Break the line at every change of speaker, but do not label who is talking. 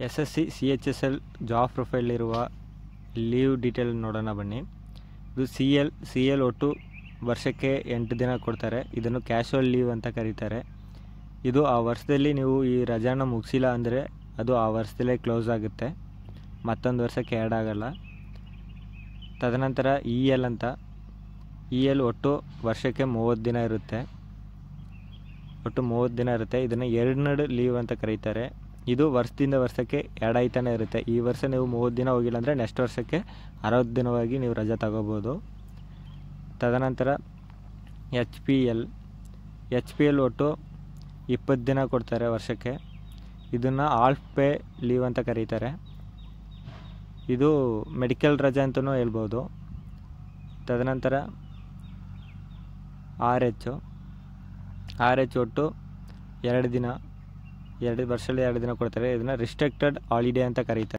SSC CHSL job profile ಇರುವ leave detail ನೋಡೋಣ ಬನ್ನಿ. ಇದು ಸಿ ಎಲ್ ಒಟ್ಟು ವರ್ಷಕ್ಕೆ 8 ದಿನ ಕೊಡ್ತಾರೆ. ಇದನ್ನು ಕ್ಯಾಶುವಲ್ ಲೀವ್ ಅಂತ ಕರೀತಾರೆ. ಇದು ಆ ವರ್ಷದಲ್ಲಿ ನೀವು ಈ ರಜಾನ ಮುಗಿಸಿಲ್ಲ ಅಂದರೆ ಅದು ಆ ವರ್ಷದಲ್ಲೇ ಕ್ಲೋಸ್ ಆಗುತ್ತೆ, ಮತ್ತೊಂದು ವರ್ಷಕ್ಕೆ ಆ್ಯಡ್ ಆಗಲ್ಲ. ತದನಂತರ ಇ ಎಲ್ ಒಟ್ಟು ವರ್ಷಕ್ಕೆ 30 ದಿನ ಇರುತ್ತೆ. ಇದನ್ನು ಎರ್ನಡ್ ಲೀವ್ ಅಂತ ಕರೀತಾರೆ. ಇದು ವರ್ಷದಿಂದ ವರ್ಷಕ್ಕೆ ಆ್ಯಡ್ ಆಯ್ತಾನೆ ಇರುತ್ತೆ. ಈ ವರ್ಷ ನೀವು 30 ದಿನ ಹೋಗಿಲ್ಲ ಅಂದರೆ ನೆಕ್ಸ್ಟ್ ವರ್ಷಕ್ಕೆ 60 ದಿನವಾಗಿ ನೀವು ರಜೆ ತಗೋಬೋದು. ತದನಂತರ ಎಚ್ ಪಿ ಎಲ್ ಒಟ್ಟು 20 ದಿನ ಕೊಡ್ತಾರೆ ವರ್ಷಕ್ಕೆ. ಇದನ್ನು ಆಲ್ಫ್ ಪೇ ಲೀವ್ ಅಂತ ಕರೀತಾರೆ. ಇದು ಮೆಡಿಕಲ್ ರಜೆ ಅಂತಲೂ ಹೇಳ್ಬೋದು. ತದನಂತರ ಆರ್ ಎಚ್ ಒಟ್ಟು 2 ದಿನ, 2 ವರ್ಷದಲ್ಲಿ 2 ದಿನ ಕೊಡ್ತಾರೆ. ಇದನ್ನು ರಿಸ್ಟ್ರಿಕ್ಟೆಡ್ ಹಾಲಿಡೇ ಅಂತ ಕರೀತಾರೆ.